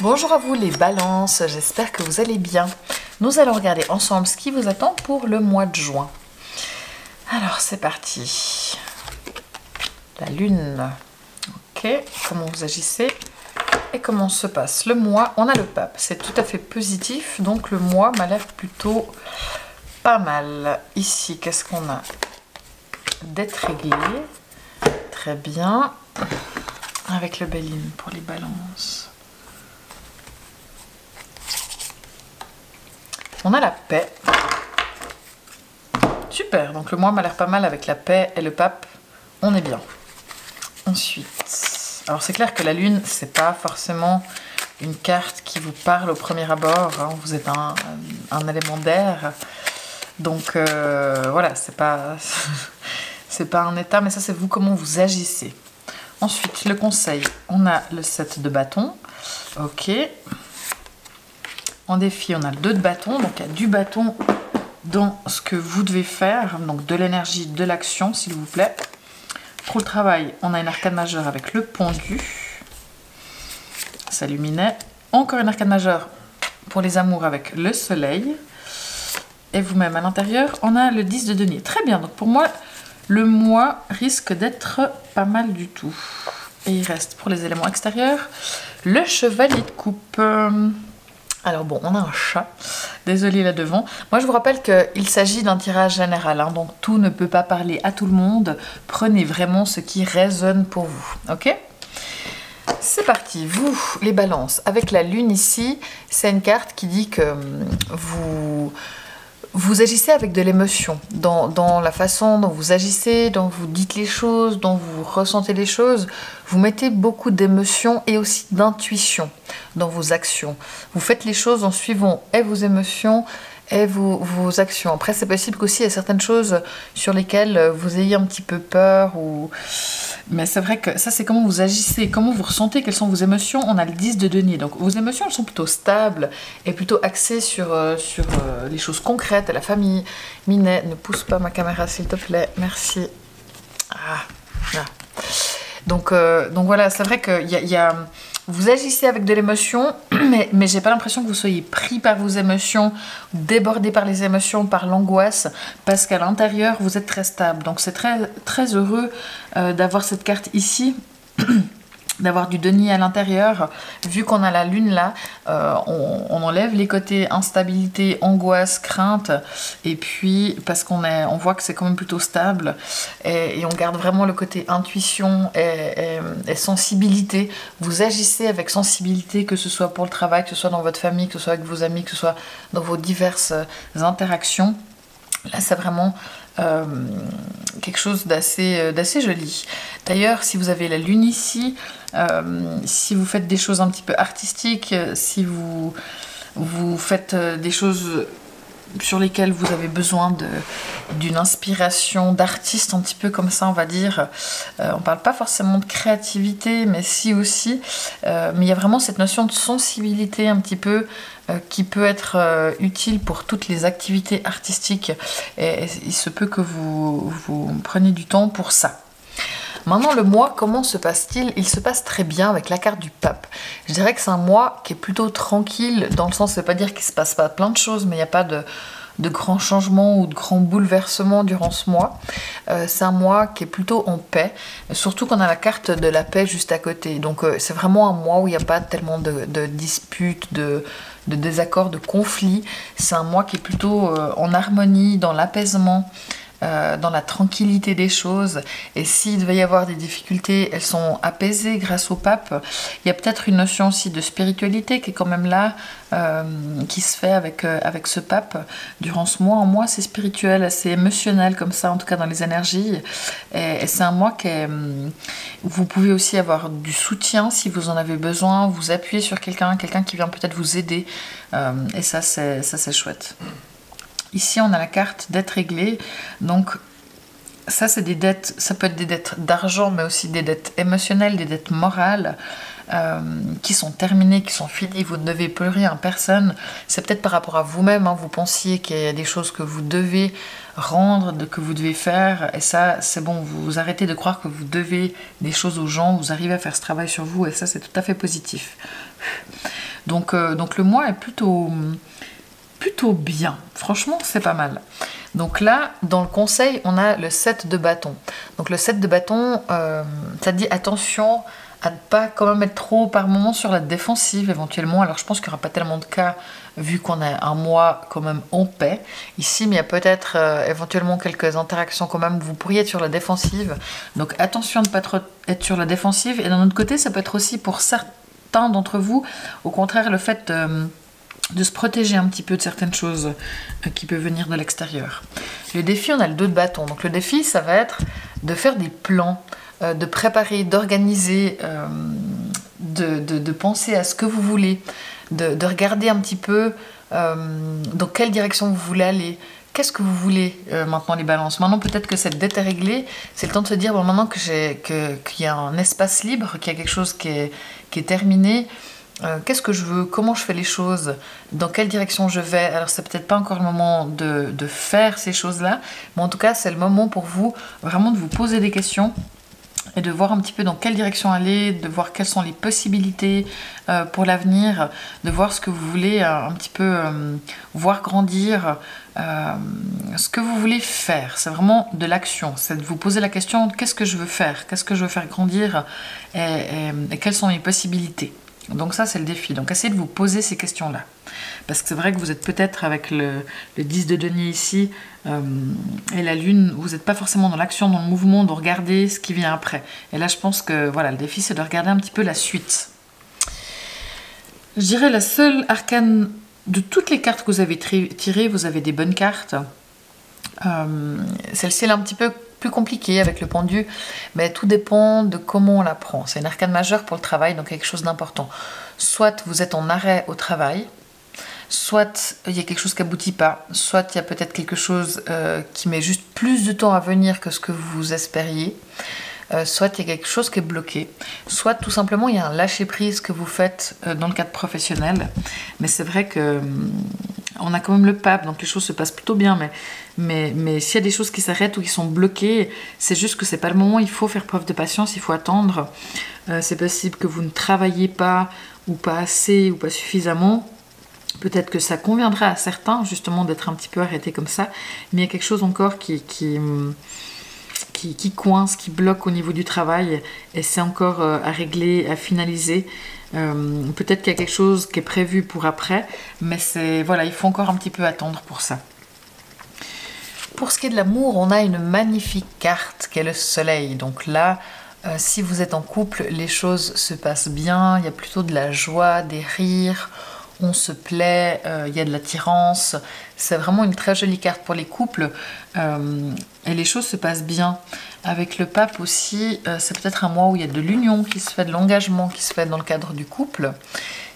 Bonjour à vous les balances, j'espère que vous allez bien. Nous allons regarder ensemble ce qui vous attend pour le mois de juin. Alors c'est parti. La lune. Ok, comment vous agissez et comment se passe le mois. On a le pape, c'est tout à fait positif, donc le mois m'a l'air plutôt pas mal. Ici, qu'est-ce qu'on a? D'être réglé. Très bien. Avec le Béline pour les balances. On a la paix. Super, donc le mois m'a l'air pas mal avec la paix et le pape. On est bien. Ensuite, alors c'est clair que la lune, c'est pas forcément une carte qui vous parle au premier abord. Hein. Vous êtes un élément d'air. Donc voilà, c'est pas un état, mais ça c'est vous, comment vous agissez. Ensuite, le conseil, on a le 7 de bâton. Ok. En défi, on a le 2 de bâton. Donc, il y a du bâton dans ce que vous devez faire. Donc, de l'énergie, de l'action, s'il vous plaît. Pour le travail, on a une arcane majeure avec le pendu. Ça luminait. Encore une arcane majeure pour les amours avec le soleil. Et vous-même, à l'intérieur, on a le 10 de denier. Très bien. Donc, pour moi, le mois risque d'être pas mal du tout. Et il reste pour les éléments extérieurs le chevalier de coupe. Alors bon, on a un chat. Désolée là devant. Moi je vous rappelle qu'il s'agit d'un tirage général. Hein, donc tout ne peut pas parler à tout le monde. Prenez vraiment ce qui résonne pour vous. Ok ? C'est parti. Vous, les balances, avec la lune ici, c'est une carte qui dit que vous agissez avec de l'émotion, dans la façon dont vous agissez, dont vous dites les choses, dont vous ressentez les choses. Vous mettez beaucoup d'émotion et aussi d'intuition dans vos actions. Vous faites les choses en suivant et vos émotions et vos actions. Après, c'est possible qu'aussi il y a certaines choses sur lesquelles vous ayez un petit peu peur. Mais c'est vrai que ça, c'est comment vous agissez, comment vous ressentez, quelles sont vos émotions. On a le 10 de denier. Donc, vos émotions, elles sont plutôt stables et plutôt axées sur les choses concrètes, la famille. Minet, ne pousse pas ma caméra, s'il te plaît. Merci. Ah, là. Donc voilà, c'est vrai que vous agissez avec de l'émotion, mais j'ai pas l'impression que vous soyez pris par vos émotions, débordé par les émotions, par l'angoisse, parce qu'à l'intérieur, vous êtes très stable. Donc c'est très, très heureux d'avoir cette carte ici, d'avoir du denier à l'intérieur. Vu qu'on a la lune là, on enlève les côtés instabilité, angoisse, crainte, et puis parce qu'on voit que c'est quand même plutôt stable, et on garde vraiment le côté intuition et sensibilité. Vous agissez avec sensibilité, que ce soit pour le travail, que ce soit dans votre famille, que ce soit avec vos amis, que ce soit dans vos diverses interactions. Là, c'est vraiment quelque chose d'assez joli. D'ailleurs, si vous avez la lune ici, si vous faites des choses un petit peu artistiques, si vous faites des choses sur lesquelles vous avez besoin d'une inspiration d'artiste, un petit peu comme ça, on va dire. On parle pas forcément de créativité, mais si aussi. Mais il y a vraiment cette notion de sensibilité un petit peu qui peut être utile pour toutes les activités artistiques. Et il se peut que vous preniez du temps pour ça. Maintenant, le mois, comment se passe-t-il? Il se passe très bien avec la carte du pape. Je dirais que c'est un mois qui est plutôt tranquille, dans le sens, ça ne veut pas dire qu'il ne se passe pas plein de choses, mais il n'y a pas de grands changements ou de grands bouleversements durant ce mois. C'est un mois qui est plutôt en paix, surtout qu'on a la carte de la paix juste à côté. Donc c'est vraiment un mois où il n'y a pas tellement de disputes, de désaccords, de conflits. C'est un mois qui est plutôt en harmonie, dans l'apaisement, dans la tranquillité des choses. Et s'il devait y avoir des difficultés, elles sont apaisées grâce au pape. Il y a peut-être une notion aussi de spiritualité qui est quand même là, qui se fait avec ce pape durant ce mois. Un mois assez spirituel, assez émotionnel comme ça, en tout cas dans les énergies. Et c'est un mois vous pouvez aussi avoir du soutien si vous en avez besoin, vous appuyer sur quelqu'un qui vient peut-être vous aider. Et ça c'est chouette. Ici, on a la carte dette réglée. Donc, ça, c'est des dettes. Ça peut être des dettes d'argent, mais aussi des dettes émotionnelles, des dettes morales qui sont terminées, qui sont finies. Vous ne devez plus rien à personne. C'est peut-être par rapport à vous-même. Hein, vous pensiez qu'il y a des choses que vous devez rendre, que vous devez faire. Et ça, c'est bon. Vous arrêtez de croire que vous devez des choses aux gens. Vous arrivez à faire ce travail sur vous. Et ça, c'est tout à fait positif. Donc le mois est plutôt bien. Franchement, c'est pas mal. Donc là, dans le conseil, on a le 7 de bâton. Donc le 7 de bâton, ça dit attention à ne pas quand même être trop par moment sur la défensive éventuellement. Alors je pense qu'il n'y aura pas tellement de cas vu qu'on a un mois quand même en paix ici, mais il y a peut-être éventuellement quelques interactions quand même où vous pourriez être sur la défensive. Donc attention de ne pas trop être sur la défensive. Et d'un autre côté, ça peut être aussi pour certains d'entre vous, au contraire, le fait de se protéger un petit peu de certaines choses qui peuvent venir de l'extérieur. Le défi, on a le 2 de bâton. Donc le défi, ça va être de faire des plans, de préparer, d'organiser, de penser à ce que vous voulez, de regarder un petit peu dans quelle direction vous voulez aller. Qu'est-ce que vous voulez maintenant les balances? Maintenant peut-être que cette dette est réglée, c'est le temps de se dire bon, maintenant qu'il y a un espace libre, qu'il y a quelque chose qui est terminé, qu'est-ce que je veux, comment je fais les choses, dans quelle direction je vais. Alors c'est peut-être pas encore le moment de faire ces choses-là, mais en tout cas c'est le moment pour vous vraiment de vous poser des questions et de voir un petit peu dans quelle direction aller, de voir quelles sont les possibilités pour l'avenir, de voir ce que vous voulez un petit peu voir grandir, ce que vous voulez faire. C'est vraiment de l'action, c'est de vous poser la question qu'est-ce que je veux faire, qu'est-ce que je veux faire grandir et quelles sont mes possibilités. Donc ça c'est le défi, donc essayez de vous poser ces questions-là. Parce que c'est vrai que vous êtes peut-être avec le 10 de denier ici et la lune, vous n'êtes pas forcément dans l'action, dans le mouvement, de regarder ce qui vient après. Et là je pense que voilà, le défi c'est de regarder un petit peu la suite. Je dirais la seule arcane de toutes les cartes que vous avez tirées, vous avez des bonnes cartes. Celle-ci elle est un petit peu plus compliquée avec le pendu, mais tout dépend de comment on la prend. C'est une arcane majeure pour le travail, donc quelque chose d'important. Soit vous êtes en arrêt au travail, soit il y a quelque chose qui n'aboutit pas, soit il y a peut-être quelque chose qui met juste plus de temps à venir que ce que vous espériez, soit il y a quelque chose qui est bloqué, soit tout simplement il y a un lâcher-prise que vous faites dans le cadre professionnel. Mais c'est vrai que on a quand même le pape, donc les choses se passent plutôt bien, mais s'il y a des choses qui s'arrêtent ou qui sont bloquées, c'est juste que c'est pas le moment, il faut faire preuve de patience, il faut attendre. C'est possible que vous ne travaillez pas, ou pas assez, ou pas suffisamment. Peut-être que ça conviendra à certains, justement, d'être un petit peu arrêté comme ça, mais il y a quelque chose encore qui coince, qui bloque au niveau du travail, et c'est encore à régler, à finaliser. Peut-être qu'il y a quelque chose qui est prévu pour après, mais voilà, il faut encore un petit peu attendre pour ça. Pour ce qui est de l'amour, on a une magnifique carte qui est le soleil. Donc là, si vous êtes en couple, les choses se passent bien, il y a plutôt de la joie, des rires, on se plaît, il y a de l'attirance. C'est vraiment une très jolie carte pour les couples et les choses se passent bien. Avec le pape aussi, c'est peut-être un mois où il y a de l'union qui se fait, de l'engagement qui se fait dans le cadre du couple.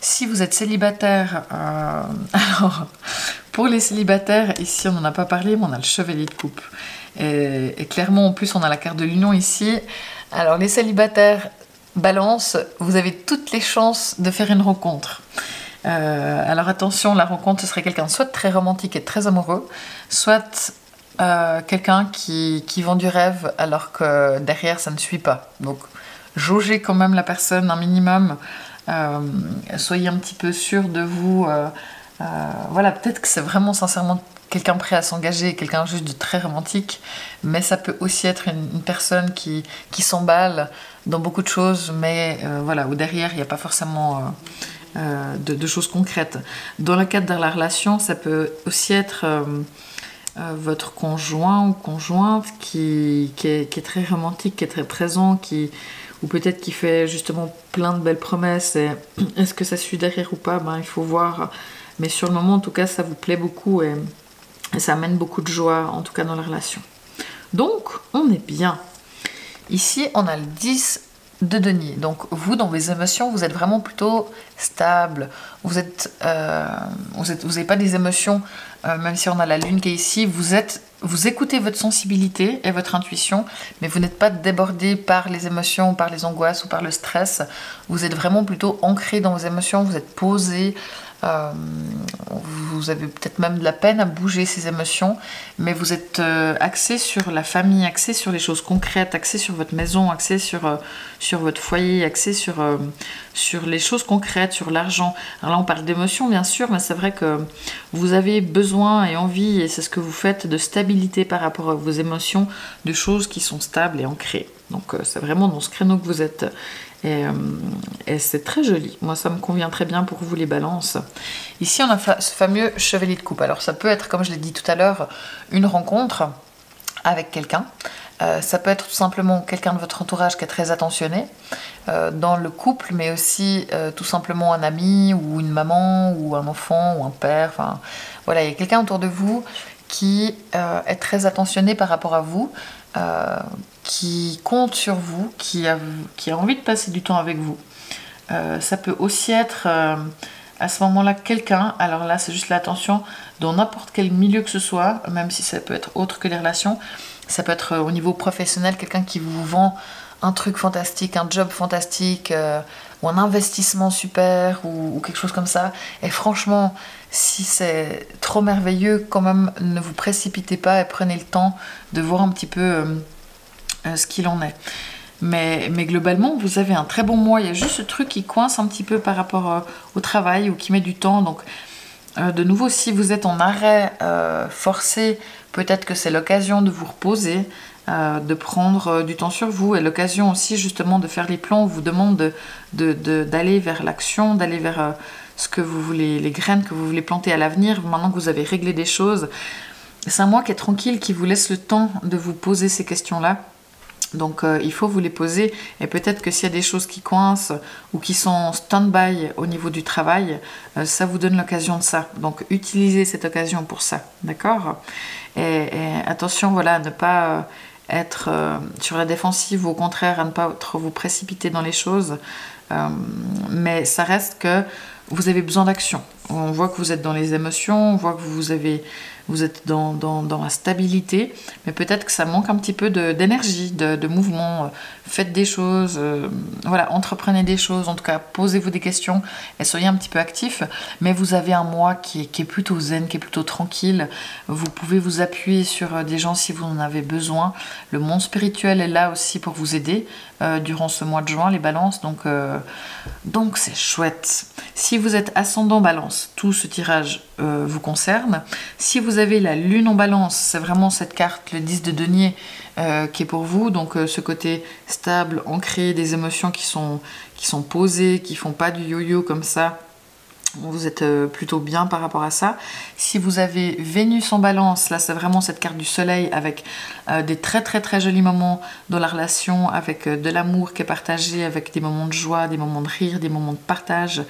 Si vous êtes célibataire, alors pour les célibataires, ici on n'en a pas parlé, mais on a le chevalier de coupe. Et clairement en plus on a la carte de l'union ici. Alors les célibataires, balance, vous avez toutes les chances de faire une rencontre. Alors attention, la rencontre ce serait quelqu'un soit très romantique et très amoureux, soit quelqu'un qui vend du rêve alors que derrière ça ne suit pas. Donc jaugez quand même la personne un minimum, soyez un petit peu sûr de vous. Voilà, peut-être que c'est vraiment sincèrement quelqu'un prêt à s'engager, quelqu'un juste de très romantique, mais ça peut aussi être une personne qui s'emballe dans beaucoup de choses, mais voilà, où derrière il n'y a pas forcément de choses concrètes. Dans le cadre de la relation, ça peut aussi être votre conjoint ou conjointe qui est très romantique, qui est très présent, ou peut-être qui fait justement plein de belles promesses. Et est-ce que ça suit derrière ou pas? Il faut voir. Mais sur le moment, en tout cas, ça vous plaît beaucoup et ça amène beaucoup de joie, en tout cas dans la relation. Donc, on est bien. Ici, on a le 10 de denier. Donc, vous, dans vos émotions, vous êtes vraiment plutôt stable. Vous n'avez pas des émotions, même si on a la lune qui est ici, vous écoutez votre sensibilité et votre intuition, mais vous n'êtes pas débordé par les émotions, par les angoisses ou par le stress. Vous êtes vraiment plutôt ancré dans vos émotions, vous êtes posé. Vous avez peut-être même de la peine à bouger ces émotions, mais vous êtes axé sur la famille, axé sur les choses concrètes, axé sur votre maison, axé sur votre foyer, axé sur les choses concrètes, sur l'argent. Alors là, on parle d'émotions, bien sûr, mais c'est vrai que vous avez besoin et envie, et c'est ce que vous faites, de stabilité par rapport à vos émotions, de choses qui sont stables et ancrées. Donc c'est vraiment dans ce créneau que vous êtes. Et c'est très joli. Moi, ça me convient très bien pour vous, les balances. Ici, on a ce fameux chevalier de coupe. Alors, ça peut être, comme je l'ai dit tout à l'heure, une rencontre avec quelqu'un. Ça peut être tout simplement quelqu'un de votre entourage qui est très attentionné dans le couple, mais aussi tout simplement un ami ou une maman ou un enfant ou un père. Enfin, voilà, il y a quelqu'un autour de vous qui est très attentionné par rapport à vous, qui compte sur vous, qui a envie de passer du temps avec vous. Ça peut aussi être à ce moment-là quelqu'un, alors là c'est juste l'attention, dans n'importe quel milieu que ce soit, même si ça peut être autre que les relations, ça peut être au niveau professionnel, quelqu'un qui vous vend un truc fantastique, un job fantastique, ou un investissement super, ou quelque chose comme ça. Et franchement, si c'est trop merveilleux, quand même, ne vous précipitez pas et prenez le temps de voir un petit peu ce qu'il en est. Mais globalement, vous avez un très bon mois. Il y a juste ce truc qui coince un petit peu par rapport au travail ou qui met du temps. Donc, de nouveau, si vous êtes en arrêt forcé, peut-être que c'est l'occasion de vous reposer, de prendre du temps sur vous, et l'occasion aussi justement de faire les plans. On vous demande d'aller vers l'action, d'aller vers ce que vous voulez, les graines que vous voulez planter à l'avenir, maintenant que vous avez réglé des choses. C'est un mois qui est tranquille, qui vous laisse le temps de vous poser ces questions-là. Donc il faut vous les poser, et peut-être que s'il y a des choses qui coincent ou qui sont en stand-by au niveau du travail, ça vous donne l'occasion de ça. Donc utilisez cette occasion pour ça, d'accord ? Et attention, voilà, à ne pas être sur la défensive, ou au contraire à ne pas trop vous précipiter dans les choses, mais ça reste que vous avez besoin d'action. On voit que vous êtes dans les émotions, on voit que vous êtes dans la stabilité, mais peut-être que ça manque un petit peu d'énergie, de mouvement. Faites des choses, voilà, entreprenez des choses, en tout cas posez-vous des questions et soyez un petit peu actifs. Mais vous avez un mois qui est plutôt zen, qui est plutôt tranquille. Vous pouvez vous appuyer sur des gens si vous en avez besoin. Le monde spirituel est là aussi pour vous aider durant ce mois de juin, les balances, donc c'est chouette. Si vous êtes ascendant balance, tout ce tirage vous concerne. Si vous avez la lune en balance, c'est vraiment cette carte, le 10 de denier, qui est pour vous. Donc ce côté stable, ancré, des émotions qui sont posées, qui font pas du yo-yo comme ça. Vous êtes plutôt bien par rapport à ça. Si vous avez Vénus en balance, là c'est vraiment cette carte du soleil avec des très très très jolis moments dans la relation, avec de l'amour qui est partagé, avec des moments de joie, des moments de rire, des moments de partage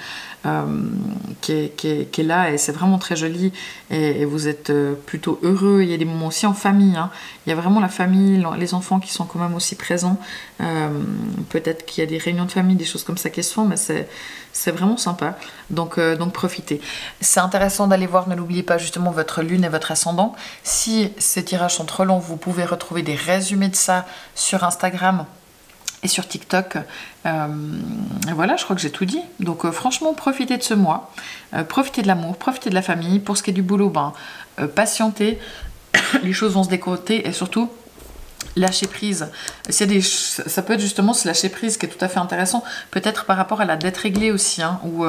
qui est là, et c'est vraiment très joli, et vous êtes plutôt heureux. Il y a des moments aussi en famille, hein. Il y a vraiment la famille, les enfants qui sont quand même aussi présents. Peut-être qu'il y a des réunions de famille, des choses comme ça qui se font, mais c'est vraiment sympa. Donc profitez. C'est intéressant d'aller voir, ne l'oubliez pas, justement votre lune et votre ascendant. Si ces tirages sont trop longs, vous pouvez retrouver des résumés de ça sur Instagram et sur TikTok. Et voilà, je crois que j'ai tout dit. Donc franchement, profitez de ce mois. Profitez de l'amour, profitez de la famille. Pour ce qui est du boulot, patientez. Les choses vont se décoter, et surtout lâcher prise. Ça peut être justement ce lâcher prise qui est tout à fait intéressant, peut-être par rapport à la dette réglée aussi, hein, où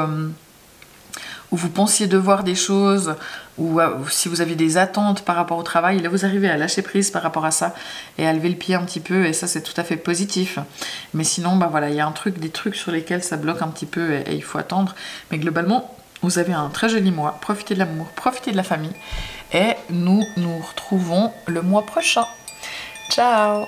vous pensiez devoir des choses, ou si vous aviez des attentes par rapport au travail, là vous arrivez à lâcher prise par rapport à ça et à lever le pied un petit peu, et ça c'est tout à fait positif. Mais sinon, voilà, il y a des trucs sur lesquels ça bloque un petit peu, et il faut attendre. Mais globalement, vous avez un très joli mois. Profitez de l'amour, profitez de la famille, et nous nous retrouvons le mois prochain. Ciao!